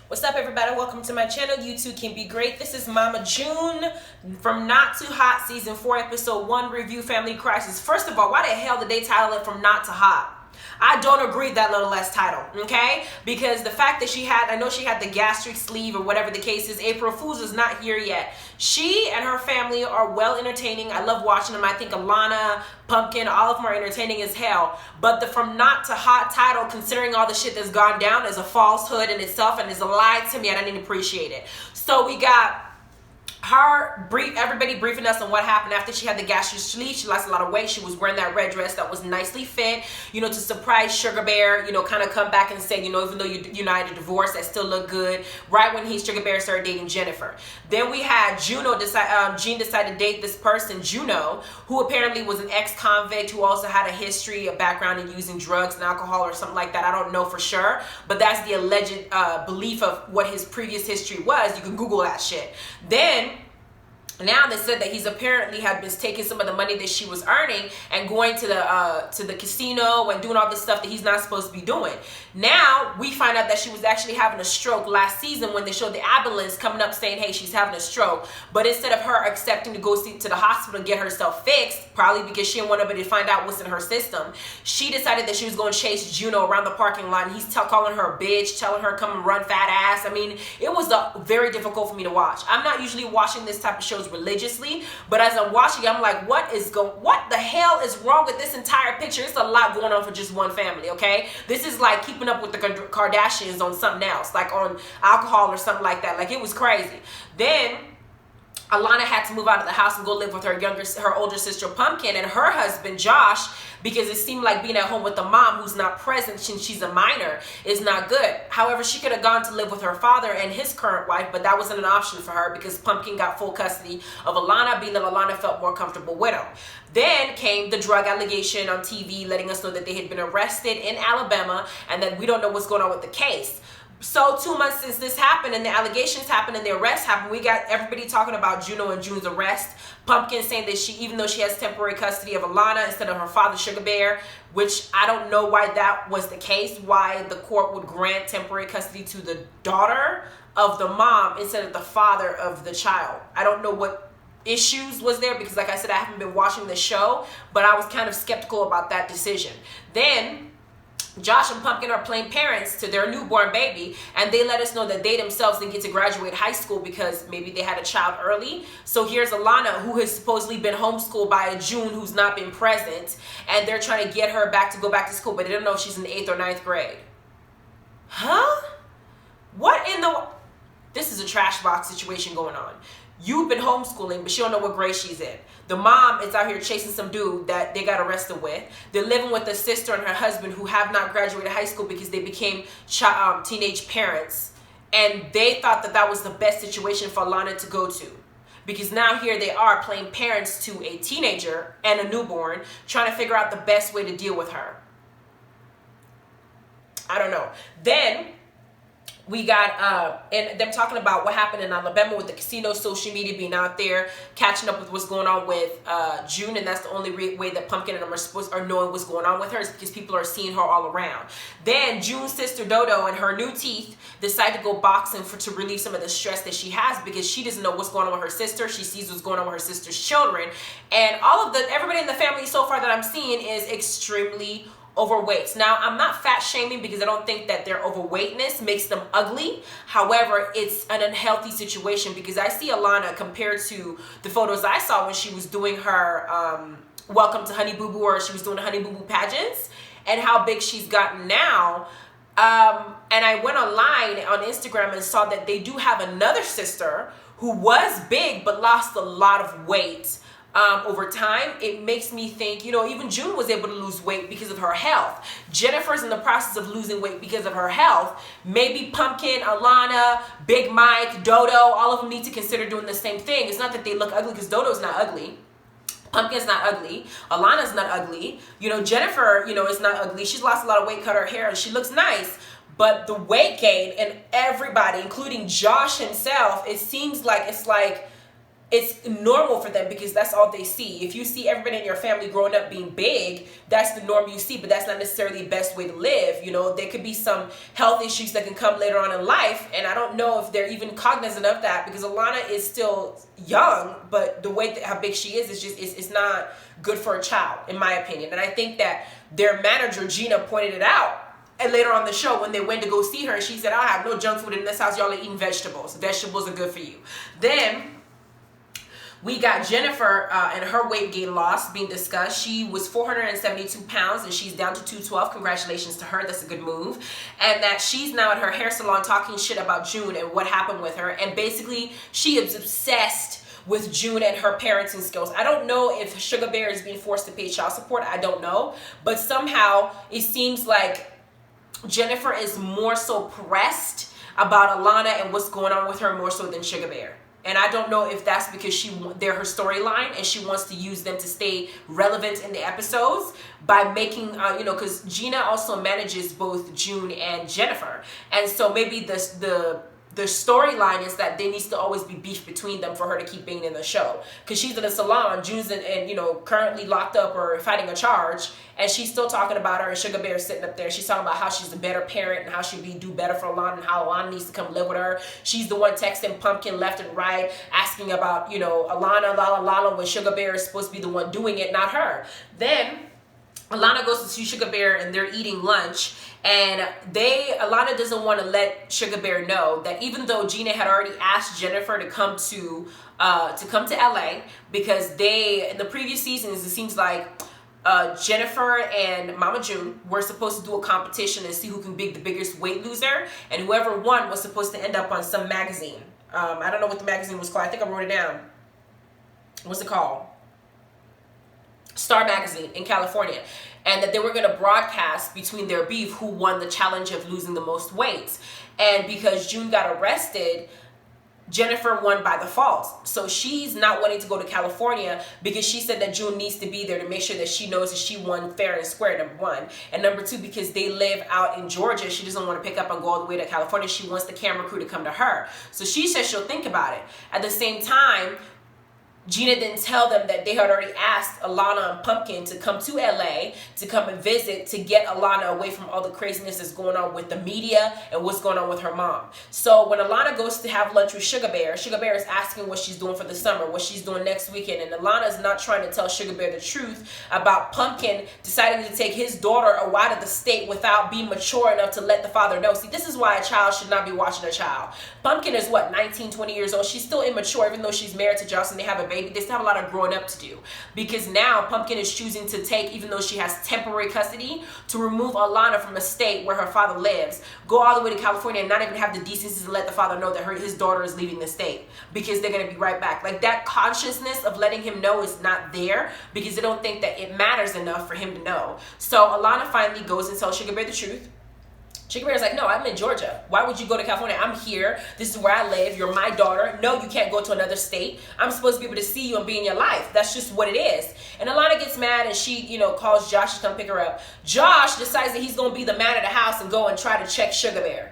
What's up, everybody? Welcome to my channel. You too can be great. This is Mama June from Not Too Hot Season 4 Episode 1 Review Family Crisis. First of all, why the hell did they title it From Not to Hot? I don't agree with that little less title, okay? Because the fact that I know she had the gastric sleeve or whatever the case is. April Fool's is not here yet. She and her family are well entertaining. I love watching them. I think Alana, Pumpkin, all of them are entertaining as hell. But the From Not to Hot title, considering all the shit that's gone down, is a falsehood in itself and is a lie to me. I didn't appreciate it. So we got everybody briefing us on what happened after she had the gastric sleeve. She lost a lot of weight. She was wearing that red dress that was nicely fit, to surprise Sugar Bear, kind of come back and say, even though you had a divorce, that still looked good, right when Sugar Bear started dating Jennifer. Then we had Gene decide to date this person, Juno, who apparently was an ex-convict who also had a history, a background in using drugs and alcohol or something like that. I don't know for sure, but that's the alleged belief of what his previous history was. You can Google that shit. Then now they said that he's apparently had been taking some of the money that she was earning and going to the casino and doing all this stuff that he's not supposed to be doing. Now we find out that she was actually having a stroke last season when they showed the ambulance coming up saying, hey, she's having a stroke. But instead of her accepting to go to the hospital and get herself fixed, probably because she didn't want anybody to find out what's in her system, she decided that she was going to chase Juno around the parking lot. And he's calling her a bitch, telling her come and run fat ass. I mean, it was very difficult for me to watch. I'm not usually watching this type of shows religiously, but as I'm watching, I'm like, what the hell is wrong with this entire picture? It's a lot going on for just one family, okay? This is like keeping up with the Kardashians on something else, like on alcohol or something like that. Like, it was crazy. Then Alana had to move out of the house and go live with her older sister Pumpkin and her husband Josh, because it seemed like being at home with the mom who's not present since she's a minor is not good. However, she could have gone to live with her father and his current wife, but that wasn't an option for her because Pumpkin got full custody of Alana, being that Alana felt more comfortable with him. Then came the drug allegation on TV letting us know that they had been arrested in Alabama and that we don't know what's going on with the case. So 2 months since this happened and the allegations happened and the arrest happened, we got everybody talking about Juno and June's arrest. Pumpkin saying that even though she has temporary custody of Alana instead of her father, Sugar Bear, which I don't know why that was the case, why the court would grant temporary custody to the daughter of the mom instead of the father of the child. I don't know what issues was there because, like I said, I haven't been watching the show, but I was kind of skeptical about that decision. Then Josh and Pumpkin are playing parents to their newborn baby, and they let us know that they themselves didn't get to graduate high school because maybe they had a child early. So here's Alana, who has supposedly been homeschooled by a June who's not been present, and they're trying to get her to go back to school, but they don't know if she's in the 8th or 9th grade. Huh? What in the... This is a trash box situation going on. You've been homeschooling, but she don't know what grade she's in. The mom is out here chasing some dude that they got arrested with. They're living with a sister and her husband who have not graduated high school because they became teenage parents. And they thought that that was the best situation for Alana to go to. Because now here they are playing parents to a teenager and a newborn, trying to figure out the best way to deal with her. I don't know. Then we got and them talking about what happened in Alabama with the casino, social media being out there, catching up with what's going on with June, and that's the only way that Pumpkin and them are knowing what's going on with her is because people are seeing her all around. Then June's sister Dodo and her new teeth decide to go boxing to relieve some of the stress that she has because she doesn't know what's going on with her sister. She sees what's going on with her sister's children, and everybody in the family so far that I'm seeing is extremely overweight. Now, I'm not fat shaming because I don't think that their overweightness makes them ugly. However, it's an unhealthy situation because I see Alana compared to the photos I saw when she was doing her Welcome to Honey Boo Boo, or she was doing the Honey Boo Boo pageants, and how big she's gotten now. And I went online on Instagram and saw that they do have another sister who was big but lost a lot of weight over time. It makes me think, even June was able to lose weight because of her health. Jennifer's in the process of losing weight because of her health. Maybe Pumpkin, Alana, Big Mike, Dodo, all of them need to consider doing the same thing. It's not that they look ugly because Dodo's not ugly. Pumpkin's not ugly. Alana's not ugly. Jennifer, is not ugly. She's lost a lot of weight, cut her hair, and she looks nice. But the weight gain, and everybody, including Josh himself, it seems like it's like it's normal for them because that's all they see. If you see everybody in your family growing up being big, that's the norm you see, but that's not necessarily the best way to live. You know, there could be some health issues that can come later on in life, and I don't know if they're even cognizant of that because Alana is still young, but the way that how big she is just it's not good for a child, in my opinion. And I think that their manager Gina pointed it out. And later on the show, when they went to go see her, she said, "I have no junk food in this house. Y'all are eating vegetables. Vegetables are good for you." Then we got Jennifer and her weight gain loss being discussed. She was 472 pounds and she's down to 212. Congratulations to her. That's a good move. And that she's now at her hair salon talking shit about June and what happened with her. And basically, she is obsessed with June and her parenting skills. I don't know if Sugar Bear is being forced to pay child support. I don't know. But somehow it seems like Jennifer is more so pressed about Alana and what's going on with her more so than Sugar Bear. And I don't know if that's because they're her storyline and she wants to use them to stay relevant in the episodes by making, because Gina also manages both June and Jennifer. And so maybe the storyline is that there needs to always be beef between them for her to keep being in the show. Because she's in a salon, June's currently locked up or fighting a charge, and she's still talking about her, and Sugar Bear's sitting up there. She's talking about how she's a better parent and how she'd do better for Alana and how Alana needs to come live with her. She's the one texting Pumpkin left and right, asking about, Alana, when Sugar Bear is supposed to be the one doing it, not her. Then Alana goes to see Sugar Bear and they're eating lunch, and Alana doesn't want to let Sugar Bear know that even though Gina had already asked Jennifer to come to LA, because in the previous seasons it seems like Jennifer and Mama June were supposed to do a competition and see who can be the biggest weight loser, and whoever won was supposed to end up on some magazine. I don't know what the magazine was called. I think I wrote it down. What's it called? Star Magazine in California, and that they were going to broadcast between their beef who won the challenge of losing the most weight. And because June got arrested, Jennifer won by default. So she's not wanting to go to California because she said that June needs to be there to make sure that she knows that she won fair and square, number one. And number two, because they live out in Georgia, she doesn't want to pick up and go all the way to California. She wants the camera crew to come to her. So she says she'll think about it. At the same time, Gina didn't tell them that they had already asked Alana and Pumpkin to come to LA to come and visit to get Alana away from all the craziness that's going on with the media and what's going on with her mom. So when Alana goes to have lunch with Sugar Bear is asking what she's doing for the summer, what she's doing next weekend. And Alana's not trying to tell Sugar Bear the truth about Pumpkin deciding to take his daughter out of the state without being mature enough to let the father know. See, this is why a child should not be watching a child. Pumpkin is 19, 20 years old. She's still immature, even though she's married to Jocelyn. They have a baby. They still have a lot of growing up to do, because now Pumpkin is choosing to take, even though she has temporary custody, to remove Alana from a state where her father lives, go all the way to California and not even have the decency to let the father know that his daughter is leaving the state, because they're going to be right back. Like, that consciousness of letting him know is not there because they don't think that it matters enough for him to know. So Alana finally goes and tells Sugar Bear the truth. Sugar Bear's like, "No, I'm in Georgia. Why would you go to California? I'm here. This is where I live. You're my daughter. No, you can't go to another state. I'm supposed to be able to see you and be in your life. That's just what it is." And Alana gets mad and she, calls Josh to come pick her up. Josh decides that he's going to be the man of the house and go and try to check Sugar Bear.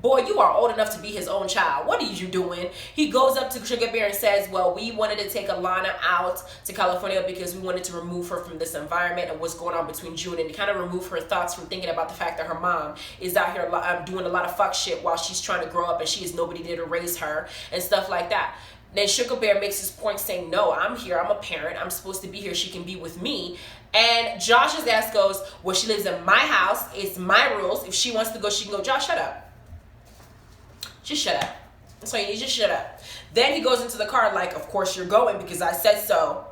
Boy, you are old enough to be his own child. What are you doing? He goes up to Sugar Bear and says, "Well, we wanted to take Alana out to California because we wanted to remove her from this environment and what's going on between June, and to kind of remove her thoughts from thinking about the fact that her mom is out here doing a lot of fuck shit while she's trying to grow up and she has nobody there to raise her and stuff like that." Then Sugar Bear makes his point saying, "No, I'm here. I'm a parent. I'm supposed to be here. She can be with me." And Josh's ass goes, "Well, she lives in my house. It's my rules. If she wants to go, she can go." Josh, shut up. Just shut up. That's all you need. Just shut up. Then he goes into the car like, "Of course you're going because I said so."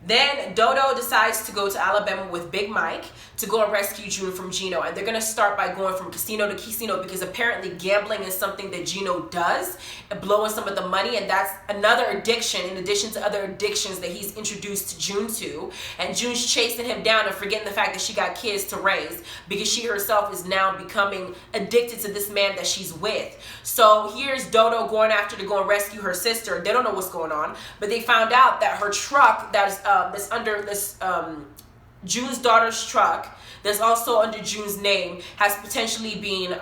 Then Dodo decides to go to Alabama with Big Mike to go and rescue June from Gino. And they're going to start by going from casino to casino because apparently gambling is something that Gino does, and blowing some of the money. And that's another addiction in addition to other addictions that he's introduced June to. And June's chasing him down and forgetting the fact that she got kids to raise because she herself is now becoming addicted to this man that she's with. So here's Dodo going after to go and rescue her sister. They don't know what's going on, but they found out that her truck that's under this June's daughter's truck that's also under June's name has potentially been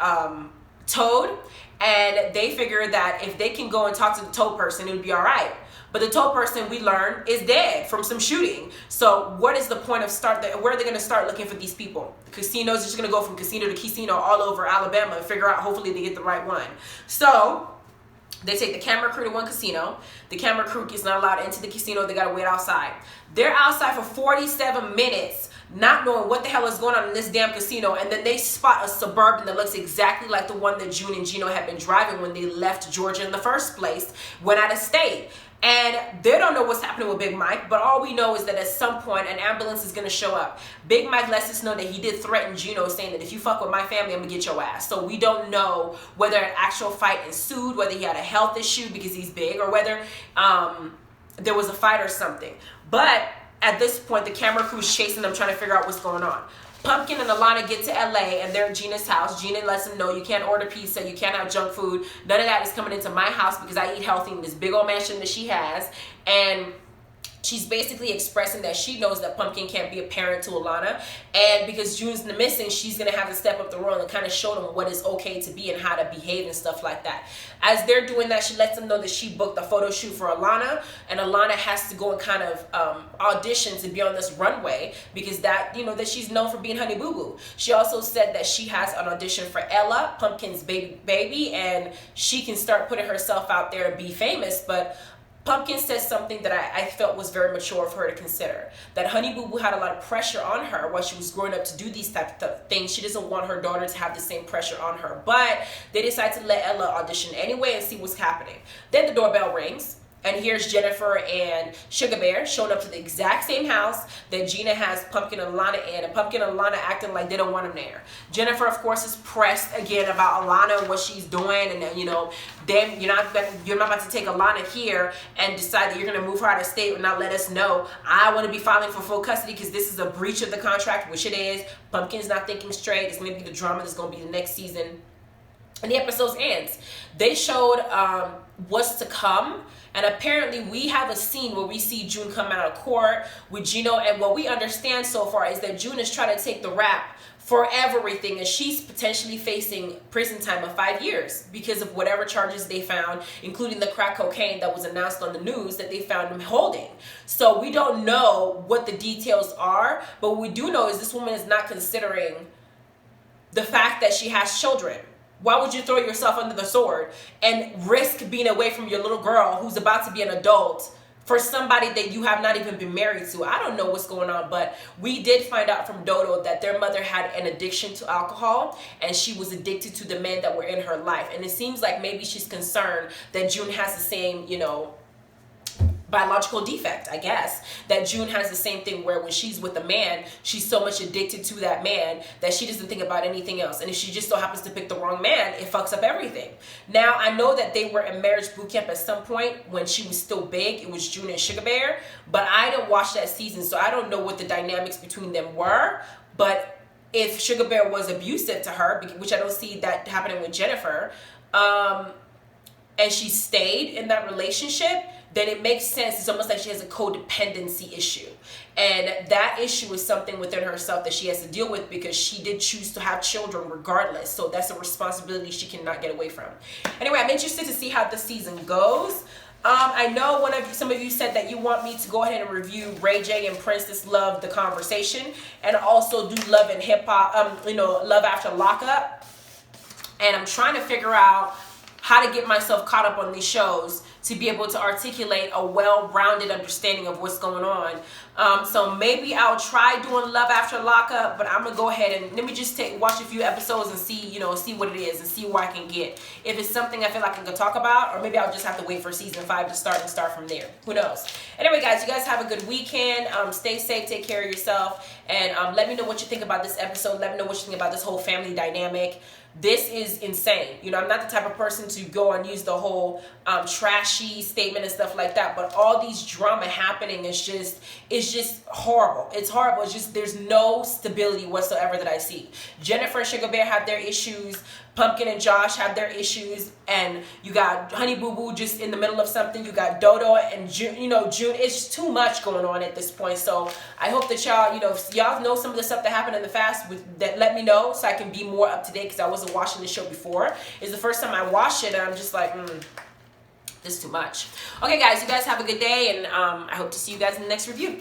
towed, and they figure that if they can go and talk to the tow person, it would be all right. But the tow person, we learn, is dead from some shooting. So what is the point of where are they going to start looking for these people? Casinos are just going to go from casino to casino all over Alabama and figure out, hopefully they get the right one. So they take the camera crew to one casino. The camera crew is not allowed into the casino. They got to wait outside. They're outside for 47 minutes, not knowing what the hell is going on in this damn casino. And then they spot a Suburban that looks exactly like the one that June and Gino had been driving when they left Georgia in the first place, went out of state. And they don't know what's happening with Big Mike, but all we know is that at some point an ambulance is going to show up. Big Mike lets us know that he did threaten Gino, saying that if you fuck with my family, I'm going to get your ass. So we don't know whether an actual fight ensued, whether he had a health issue because he's big, or whether there was a fight or something. But at this point, the camera crew's chasing them, trying to figure out what's going on. Pumpkin and Alana get to LA and they're at Gina's house. Gina lets them know you can't order pizza, you can't have junk food. None of that is coming into my house because I eat healthy in this big old mansion that she has. And she's basically expressing that she knows that Pumpkin can't be a parent to Alana. And because June's missing, she's going to have to step up the role and kind of show them what is okay to be and how to behave and stuff like that. As they're doing that, she lets them know that she booked a photo shoot for Alana. And Alana has to go and kind of audition to be on this runway because that she's known for being Honey Boo Boo. She also said that she has an audition for Ella, Pumpkin's baby, and she can start putting herself out there and be famous. But Pumpkin says something that I felt was very mature for her to consider. That Honey Boo Boo had a lot of pressure on her while she was growing up to do these type of things. She doesn't want her daughter to have the same pressure on her. But they decide to let Ella audition anyway and see what's happening. Then the doorbell rings. And here's Jennifer and Sugar Bear showing up to the exact same house that Gina has Pumpkin and Alana in. And Pumpkin and Alana acting like they don't want them there. Jennifer, of course, is pressed again about Alana and what she's doing. And then, you're not about to take Alana here and decide that you're going to move her out of state and not let us know. I want to be filing for full custody because this is a breach of the contract, which it is. Pumpkin's not thinking straight. It's going to be the drama that's going to be the next season. And the episode ends. They showed what's to come. And apparently we have a scene where we see June come out of court with Gino. And what we understand so far is that June is trying to take the rap for everything. And she's potentially facing prison time of 5 years because of whatever charges they found, including the crack cocaine that was announced on the news that they found him holding. So we don't know what the details are. But what we do know is this woman is not considering the fact that she has children. Why would you throw yourself under the sword and risk being away from your little girl who's about to be an adult for somebody that you have not even been married to? I don't know what's going on, but we did find out from Dodo that their mother had an addiction to alcohol and she was addicted to the men that were in her life. And it seems like maybe she's concerned that June has the same, biological defect, I guess, that June has the same thing where when she's with a man, she's so much addicted to that man that she doesn't think about anything else. And if she just so happens to pick the wrong man, it fucks up everything. Now, I know that they were in marriage boot camp at some point when she was still big. It was June and Sugar Bear, but I didn't watch that season, so I don't know what the dynamics between them were. But if Sugar Bear was abusive to her, which I don't see that happening with Jennifer, and she stayed in that relationship, then it makes sense. It's almost like she has a codependency issue. And that issue is something within herself that she has to deal with because she did choose to have children regardless. So that's a responsibility she cannot get away from. Anyway, I'm interested to see how the season goes. I know some of you said that you want me to go ahead and review Ray J and Princess Love, The Conversation, and also do Love and Hip Hop, Love After Lockup. And I'm trying to figure out how to get myself caught up on these shows to be able to articulate a well-rounded understanding of what's going on. So maybe I'll try doing Love After Lockup, but I'm gonna go ahead and let me just watch a few episodes and see, see what it is and see where I can get. If it's something I feel like I can talk about, or maybe I'll just have to wait for season 5 to start from there. Who knows? Anyway, guys, you guys have a good weekend. Stay safe, take care of yourself, and let me know what you think about this episode. Let me know what you think about this whole family dynamic. This is insane. I'm not the type of person to go and use the whole trashy statement and stuff like that, but all these drama happening is is just horrible. It's horrible. It's just, there's no stability whatsoever that I see. Jennifer and Sugar Bear have their issues. Pumpkin and Josh have their issues, and you got Honey Boo Boo just in the middle of something. You got Dodo and June. You know, June. It's just too much going on at this point. So I hope that y'all, you know, if y'all know some of the stuff that happened in the fast, that let me know so I can be more up to date, because I wasn't watching the show before. It's the first time I watched it, and I'm just like, this is too much. Okay, guys, you guys have a good day, and I hope to see you guys in the next review.